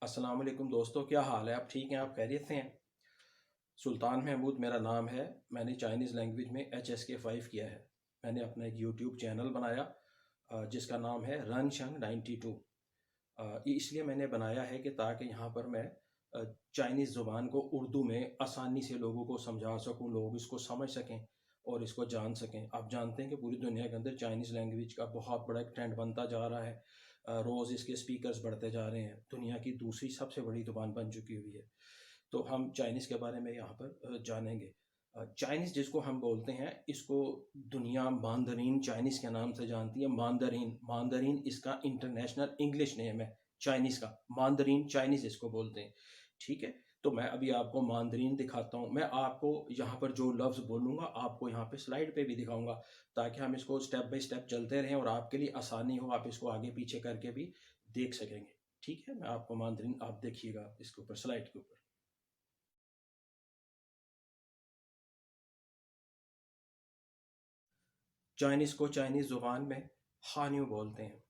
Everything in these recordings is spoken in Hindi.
अस्सलाम वालेकुम दोस्तों, क्या हाल है? आप ठीक हैं? आप खैरियत से हैं? सुल्तान महमूद मेरा नाम है। मैंने चाइनीज़ लैंग्वेज में HSK 5 किया है। मैंने अपना एक यूट्यूब चैनल बनाया जिसका नाम है रनशंग 92। ये इसलिए मैंने बनाया है कि ताकि यहाँ पर मैं चाइनीज़ ज़ुबान को उर्दू में आसानी से लोगों को समझा सकूँ, लोग इसको समझ सकें और इसको जान सकें। आप जानते हैं कि पूरी दुनिया के अंदर चाइनीज़ लैंग्वेज का बहुत बड़ा एक ट्रेंड बनता जा रहा है। रोज़ इसके स्पीकर्स बढ़ते जा रहे हैं। दुनिया की दूसरी सबसे बड़ी ज़ुबान बन चुकी हुई है। तो हम चाइनीज़ के बारे में यहाँ पर जानेंगे। चाइनीज़ जिसको हम बोलते हैं, इसको दुनिया मांdarin चाइनीज़ के नाम से जानती है। मांdarin इसका इंटरनेशनल इंग्लिश नेम है चाइनीज़ का। मांdarin चाइनीज़ इसको बोलते हैं, ठीक है? तो मैं अभी आपको मांdarin दिखाता हूँ। मैं आपको यहाँ पर जो लफ्ज़ बोलूँगा आपको यहाँ पे स्लाइड पे भी दिखाऊँगा, ताकि हम इसको स्टेप बाय स्टेप चलते रहें और आपके लिए आसानी हो, आप इसको आगे पीछे करके भी देख सकेंगे, ठीक है? मैं आपको मांdarin आप देखिएगा इसके ऊपर स्लाइड के ऊपर। चाइनीज़ को चाइनीज़ ज़ुबान में हान्यू बोलते हैं।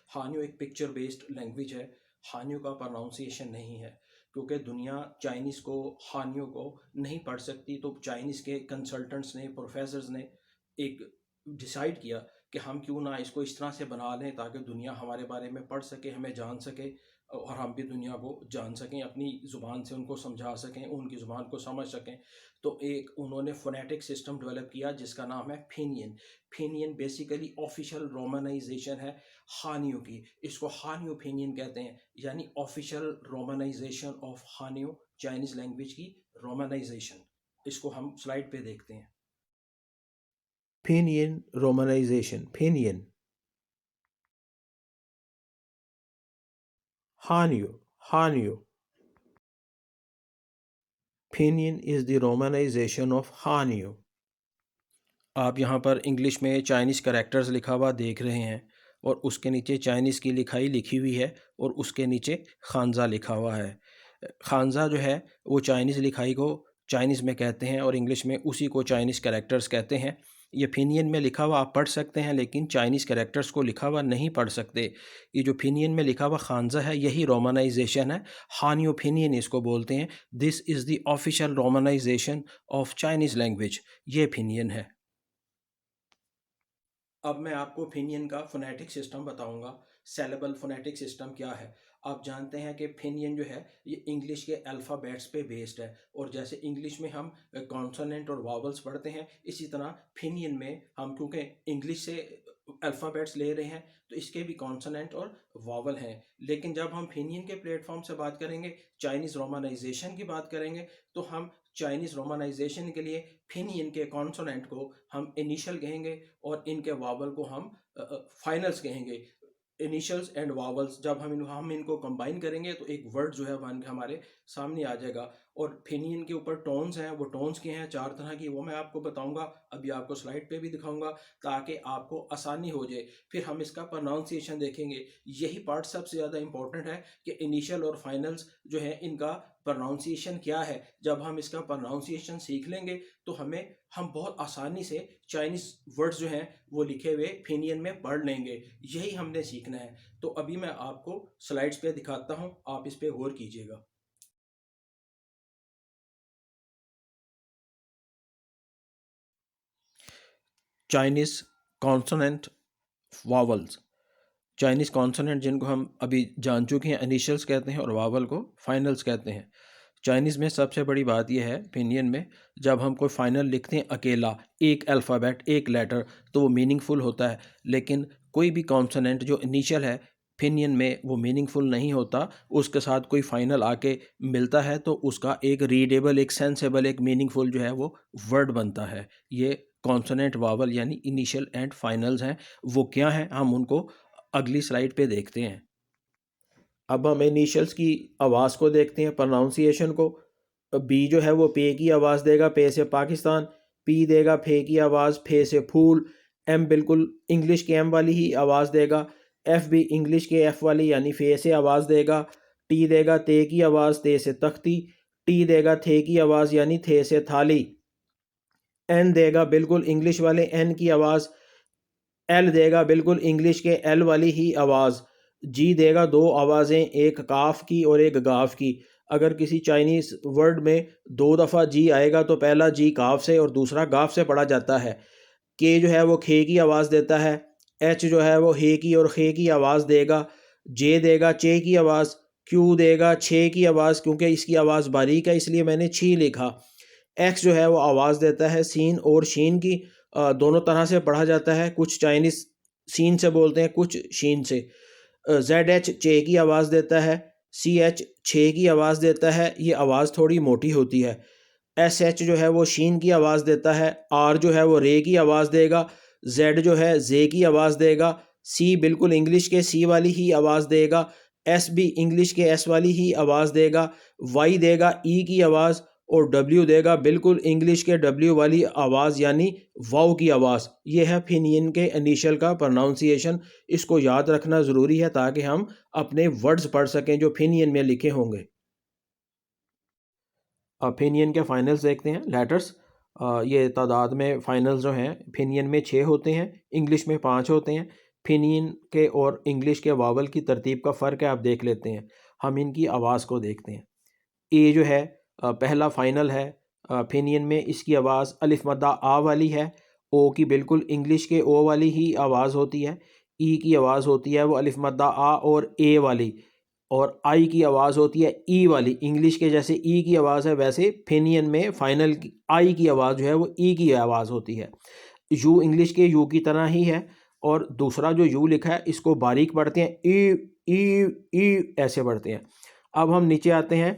हान्यू एक पिक्चर बेस्ड लैंग्वेज है। हान्यू का प्रोनाउंसिएशन नहीं है, क्योंकि दुनिया चाइनीज़ को हान्यू को नहीं पढ़ सकती। तो चाइनीज़ के कंसल्टेंट्स ने, प्रोफेसर्स ने एक डिसाइड किया कि हम क्यों ना इसको इस तरह से बना लें ताकि दुनिया हमारे बारे में पढ़ सके, हमें जान सके और हम भी दुनिया को जान सकें, अपनी ज़ुबान से उनको समझा सकें, उनकी ज़ुबान को समझ सकें। तो एक उन्होंने फ़ोनेटिक सिस्टम डेवलप किया जिसका नाम है Pinyin. Pinyin basically official romanisation है हानियों की। इसको हानियो फिनियन कहते हैं, यानी official romanisation of Hanyu, Chinese language की रोमनाइज़ेशन। इसको हम स्लाइड पे देखते हैं। Pinyin romanisation, Pinyin, Hanyu, Hanyu. Pinyin is the romanisation of Hanyu. आप यहाँ पर इंग्लिश में चाइनीज़ कैरेक्टर्स लिखा हुआ देख रहे हैं और उसके नीचे चाइनीज़ की लिखाई लिखी हुई है और उसके नीचे खानज़ा लिखा हुआ है। खानज़ा जो है वो चाइनीज़ लिखाई को चाइनीज़ में कहते हैं और इंग्लिश में उसी को चाइनीज़ कैरेक्टर्स कहते हैं। ये फिनियन में लिखा हुआ आप पढ़ सकते हैं, लेकिन चाइनीज़ कैरेक्टर्स को लिखा हुआ नहीं पढ़ सकते। ये जो फिनियन में लिखा हुआ खानज़ा है यही रोमनाइजेशन है। हानियो फिनियन इसको बोलते हैं। This is the official romanisation of Chinese language. ये फिनियन है। अब मैं आपको फिनियन का फोनेटिक सिस्टम बताऊंगा। सेलेबल फोनेटिक सिस्टम क्या है? आप जानते हैं कि फिनियन जो है ये इंग्लिश के अल्फ़ाबेट्स पे बेस्ड है, और जैसे इंग्लिश में हम कॉन्सोनेंट और वावल्स पढ़ते हैं, इसी तरह फिनियन में हम क्योंकि इंग्लिश से अल्फ़ाबेट्स ले रहे हैं तो इसके भी कॉन्सोनेंट और वावल हैं। लेकिन जब हम फिनियन के प्लेटफॉर्म से बात करेंगे, चाइनीज़ रोमानाइजेशन की बात करेंगे, तो हम चाइनीज़ रोमानाइजेशन के लिए फिनियन के कॉन्सोनेंट को हम इनिशियल कहेंगे और इनके वावल को हम फाइनल्स कहेंगे। इनिशियल्स एंड वावल्स जब हम इनको कंबाइन करेंगे तो एक वर्ड जो है बन के हमारे सामने आ जाएगा। और फिनियन के ऊपर टोन्स हैं, वो टोन्स के हैं 4 तरह की, वो मैं आपको बताऊंगा। अभी आपको स्लाइड पे भी दिखाऊंगा ताकि आपको आसानी हो जाए। फिर हम इसका प्रोनाउंसिएशन देखेंगे। यही पार्ट सबसे ज़्यादा इंपॉर्टेंट है कि इनिशियल और फाइनल्स जो है इनका प्रोनाउंसिएशन क्या है। जब हम इसका प्रोनाउंसिएशन सीख लेंगे तो हम बहुत आसानी से चाइनीज़ वर्ड्स जो हैं वो लिखे हुए फिनियन में पढ़ लेंगे। यही हमने सीखना है। तो अभी मैं आपको स्लाइड्स पे दिखाता हूँ, आप इस पे गौर कीजिएगा। Chinese consonant vowels. Chinese consonant जिनको हम अभी जान चुके हैं इनिशियल्स कहते हैं और वावल को फाइनल्स कहते हैं। चाइनीज़ में सबसे बड़ी बात यह है फिनियन में, जब हम कोई फाइनल लिखते हैं अकेला, एक अल्फ़ाबेट एक लेटर, तो वो मीनिंगफुल होता है। लेकिन कोई भी कॉन्सोनेंट जो इनिशियल है फिनियन में वो मीनिंगफुल नहीं होता। उसके साथ कोई फाइनल आके मिलता है तो उसका एक रीडेबल, एक सेंसेबल, एक मीनिंगफुल जो है वो वर्ड बनता है। ये कॉन्सोनेंट वावल यानी इनिशियल एंड फाइनल्स हैं। वो क्या हैं हम उनको अगली स्लाइड पे देखते हैं। अब हम इनिशियल्स की आवाज़ को देखते हैं, प्रोनाउंसिएशन को। बी जो है वो पे की आवाज़ देगा, पे से पाकिस्तान। पी देगा फे की आवाज़, फे से फूल। एम बिल्कुल इंग्लिश के एम वाली ही आवाज़ देगा। एफ भी इंग्लिश के एफ वाली यानी फे से आवाज़ देगा। टी देगा ते की आवाज़, ते से तख्ती। टी देगा थे की आवाज़ यानी थे से थाली। एन देगा बिल्कुल इंग्लिश वाले एन की आवाज़। एल देगा बिल्कुल इंग्लिश के एल वाली ही आवाज़। जी देगा दो आवाज़ें, एक काफ की और एक गाफ की। अगर किसी चाइनीज़ वर्ड में दो दफ़ा जी आएगा तो पहला जी काफ से और दूसरा गाफ से पढ़ा जाता है। के जो है वो खे की आवाज़ देता है, एच जो है वो हे की और खे की आवाज़ देगा, जे देगा चे की आवाज़, क्यू देगा छे की आवाज़, क्योंकि इसकी आवाज़ बारीक है इसलिए मैंने छी लिखा। एक्स जो है वो आवाज़ देता है सीन और शीन की। दोनों तरह से पढ़ा जाता है, कुछ चाइनीज़ सीन से बोलते हैं, कुछ शीन से। जेड एच चे की आवाज़ देता है, सी एच छे की आवाज़ देता है, ये आवाज़ थोड़ी मोटी होती है। एस एच जो है वो शीन की आवाज़ देता है, आर जो है वो रे की आवाज़ देगा, जेड जो है जे की आवाज़ देगा, सी बिल्कुल इंग्लिश के सी वाली ही आवाज़ देगा, एस भी इंग्लिश के एस वाली ही आवाज़ देगा, वाई देगा ई की आवाज़ और डब्ल्यू देगा बिल्कुल इंग्लिश के डब्ल्यू वाली आवाज़ यानी वाव की आवाज़। ये है फिनियन के इनिशियल का प्रोनाउंसिएशन। इसको याद रखना ज़रूरी है ताकि हम अपने वर्ड्स पढ़ सकें जो फिनियन में लिखे होंगे। फिनियन के फाइनल्स देखते हैं लेटर्स। ये तादाद में फाइनल्स जो हैं फिनियन में 6 होते हैं, इंग्लिश में 5 होते हैं। फिनियन के और इंग्लिश के वावल की तरतीब का फ़र्क है, आप देख लेते हैं। हम इनकी आवाज़ को देखते हैं। ए जो है पहला फाइनल है। फिनियन में इसकी आवाज़ अलिफ मद्दा आ वाली है। ओ की बिल्कुल इंग्लिश के ओ वाली ही आवाज़ होती है। ई की आवाज़ होती है वो अलिफ मद्दा आ और ए वाली। और आई की आवाज़ होती है ई वाली। इंग्लिश के जैसे ई की आवाज़ है वैसे फिनियन में फाइनल की आई की आवाज़ जो है वो ई की आवाज़ होती है। यू इंग्लिश के यू की तरह ही है और दूसरा जो यू लिखा है इसको बारीक पढ़ते हैं, ई ई ई ऐसे पढ़ते हैं। अब हम नीचे आते हैं।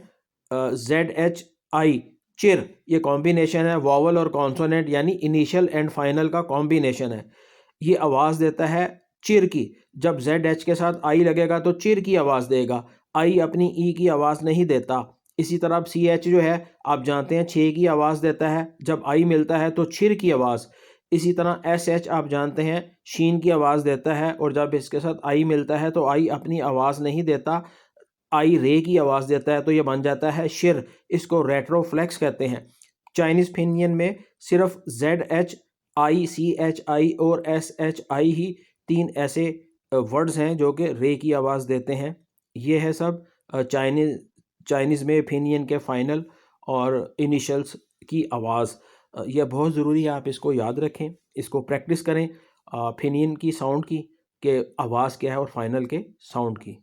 जेड एच आई चिर, ये कॉम्बिनेशन है वॉवल और कॉन्सोनेंट यानी इनिशियल एंड फाइनल का कॉम्बिनेशन है। ये आवाज़ देता है चिर की। जब जेड एच के साथ आई लगेगा तो चिर की आवाज़ देगा, आई अपनी ई की आवाज़ नहीं देता। इसी तरह अब सी एच जो है आप जानते हैं छः की आवाज़ देता है, जब आई मिलता है तो छिर की आवाज़। इसी तरह एस एच आप जानते हैं शीन की आवाज़ देता है और जब इसके साथ आई मिलता है तो आई अपनी आवाज़ नहीं देता, आई रे की आवाज़ देता है तो ये बन जाता है शिर। इसको रेट्रोफ्लेक्स कहते हैं। चाइनीज़ फिनियन में सिर्फ Z H I C H I और एस एच आई ही तीन ऐसे वर्ड्स हैं जो कि रे की आवाज़ देते हैं। ये है सब चाइनीज़ चाइनीज़ में फिनियन के फाइनल और इनिशियल्स की आवाज़। यह बहुत ज़रूरी है, आप इसको याद रखें, इसको प्रैक्टिस करें फिनियन की साउंड की कि आवाज़ क्या है और फाइनल के साउंड की।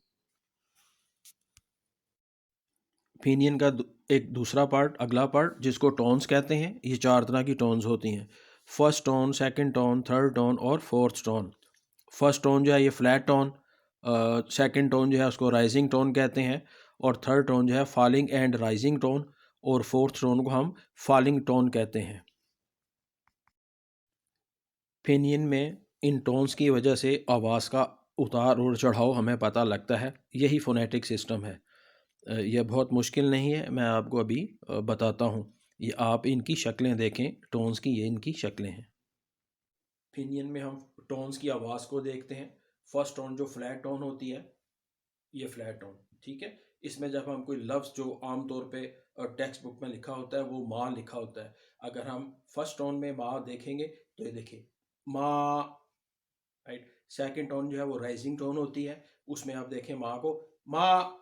फिनियन का एक दूसरा पार्ट, अगला पार्ट जिसको टोन्स कहते हैं, ये 4 तरह की टोन्स होती हैं। First tone, second tone, third tone और फोर्थ टोन। फर्स्ट टोन जो है ये फ्लैट टोन, सेकंड टोन जो है उसको राइजिंग टोन कहते हैं और थर्ड टोन जो है फॉलिंग एंड राइजिंग टोन और फोर्थ टोन को हम फॉलिंग टोन कहते हैं। फिनियन में इन टोन्स की वजह से आवाज़ का उतार और चढ़ाव हमें पता लगता है, यही फोनेटिक सिस्टम है। यह बहुत मुश्किल नहीं है, मैं आपको अभी बताता हूँ। ये आप इनकी शक्लें देखें, टोन्स की ये इनकी शक्लें हैं। फिनियन में हम टोन्स की आवाज़ को देखते हैं। फर्स्ट टोन जो फ्लैट टोन होती है, ये फ्लैट टोन, ठीक है। इसमें जब हम कोई लफ्ज़ जो आमतौर पे टेक्स्ट बुक में लिखा होता है वो माँ लिखा होता है, अगर हम फर्स्ट टोन में माँ देखेंगे तो ये देखिए माँ, राइट। सेकंड टोन जो है वो राइजिंग टोन होती है, उसमें आप देखें माँ को माँ।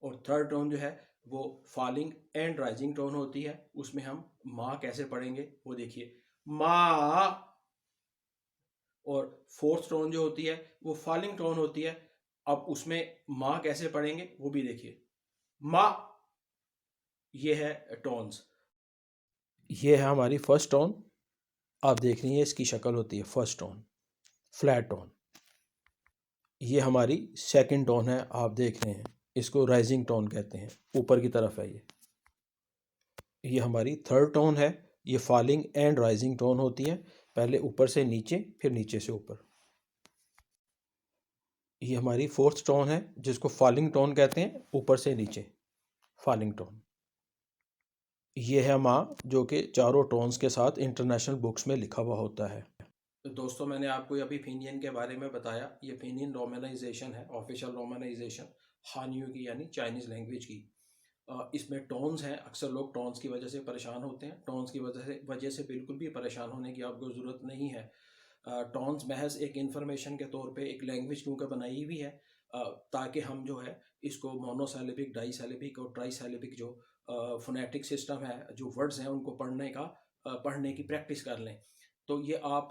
और थर्ड टोन जो है वो फॉलिंग एंड राइजिंग टोन होती है, उसमें हम माँ कैसे पढ़ेंगे वो देखिए माँ। और फोर्थ टोन जो होती है वो फॉलिंग टोन होती है, अब उसमें माँ कैसे पढ़ेंगे वो भी देखिए माँ। ये है टोन्स। ये है हमारी फर्स्ट टोन, आप देख रही हैं इसकी शक्ल होती है फर्स्ट टोन फ्लैट टोन। ये हमारी सेकंड टोन है, आप देख रहे हैं इसको राइजिंग टोन कहते हैं, ऊपर की तरफ है ये हमारी थर्ड टोन है, ये फॉलिंग एंड राइजिंग टोन होती है, पहले ऊपर से नीचे फिर नीचे से ऊपर। ये हमारी फोर्थ टोन है जिसको फॉलिंग टोन कहते हैं, ऊपर से नीचे फॉलिंग टोन। ये है माँ जो कि चारों टोन्स के साथ इंटरनेशनल बुक्स में लिखा हुआ होता है। तो दोस्तों मैंने आपको अभी फिनियन के बारे में बताया, ये फिनियन रोमनाइजेशन है, ऑफिशियल रोमनाइजेशन हानियो की यानी चाइनीज़ लैंग्वेज की। इसमें टोन्स हैं, अक्सर लोग टोन्स की वजह से परेशान होते हैं, टोन्स की वजह से बिल्कुल भी परेशान होने की आपको ज़रूरत नहीं है। टोन्स महज एक इंफॉर्मेशन के तौर पे एक लैंग्वेज क्योंकि बनाई हुई है, ताकि हम जो है इसको मोनोसिलेबिक, डाइसिलेबिक और ट्राइसिलेबिक जो फोनेटिक सिस्टम है, जो वर्ड्स हैं उनको पढ़ने की प्रैक्टिस कर लें। तो ये आप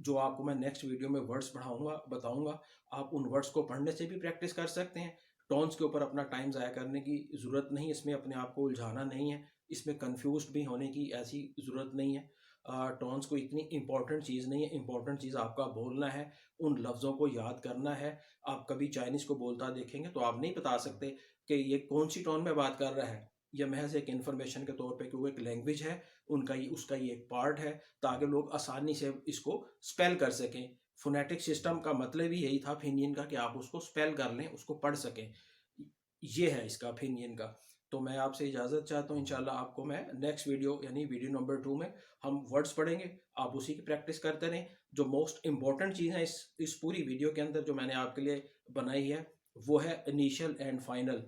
जो आपको मैं नेक्स्ट वीडियो में वर्ड्स बताऊंगा, आप उन वर्ड्स को पढ़ने से भी प्रैक्टिस कर सकते हैं। टोन्स के ऊपर अपना टाइम ज़ाया करने की ज़रूरत नहीं, इसमें अपने आप को उलझाना नहीं है, इसमें कंफ्यूज भी होने की ऐसी ज़रूरत नहीं है। टोन्स को इतनी इंपॉर्टेंट चीज़ नहीं है, इंपॉर्टेंट चीज़ आपका बोलना है, उन लफ्ज़ों को याद करना है। आप कभी चाइनीज़ को बोलता देखेंगे तो आप नहीं बता सकते कि ये कौन सी टोन में बात कर रहा है। ये महज एक इन्फॉर्मेशन के तौर पे, क्योंकि एक लैंग्वेज है, उसका ये एक पार्ट है, ताकि लोग आसानी से इसको स्पेल कर सकें। फोनेटिक सिस्टम का मतलब ही यही था फिनियन का, कि आप उसको स्पेल कर लें, उसको पढ़ सकें। ये है इसका फिनियन का। तो मैं आपसे इजाज़त चाहता हूँ, इंशाल्लाह आपको मैं नेक्स्ट वीडियो यानी वीडियो नंबर 2 में हम वर्ड्स पढ़ेंगे, आप उसी की प्रैक्टिस करते रहें। जो मोस्ट इम्पॉर्टेंट चीज़ है इस पूरी वीडियो के अंदर जो मैंने आपके लिए बनाई है, वो है इनिशियल एंड फाइनल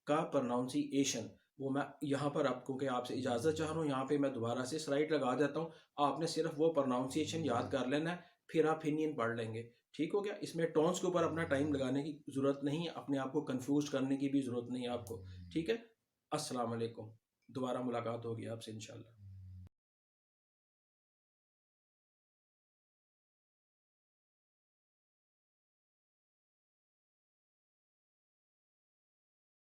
का प्रोनाउंसिएशन। वो मैं यहाँ पर आपको कि आपसे इजाज़त चाह रहा हूँ, यहाँ पे मैं दोबारा से स्लाइड लगा देता हूँ, आपने सिर्फ वो प्रोनाउंसिएशन याद कर लेना है, फिर आप फिनियन पढ़ लेंगे। ठीक हो गया? इसमें टोन्स के ऊपर अपना टाइम लगाने की ज़रूरत नहीं है, अपने आप को कंफ्यूज करने की भी ज़रूरत नहीं है आपको। ठीक है? अस्सलाम वालेकुम। दोबारा मुलाकात होगी आपसे इंशाल्लाह।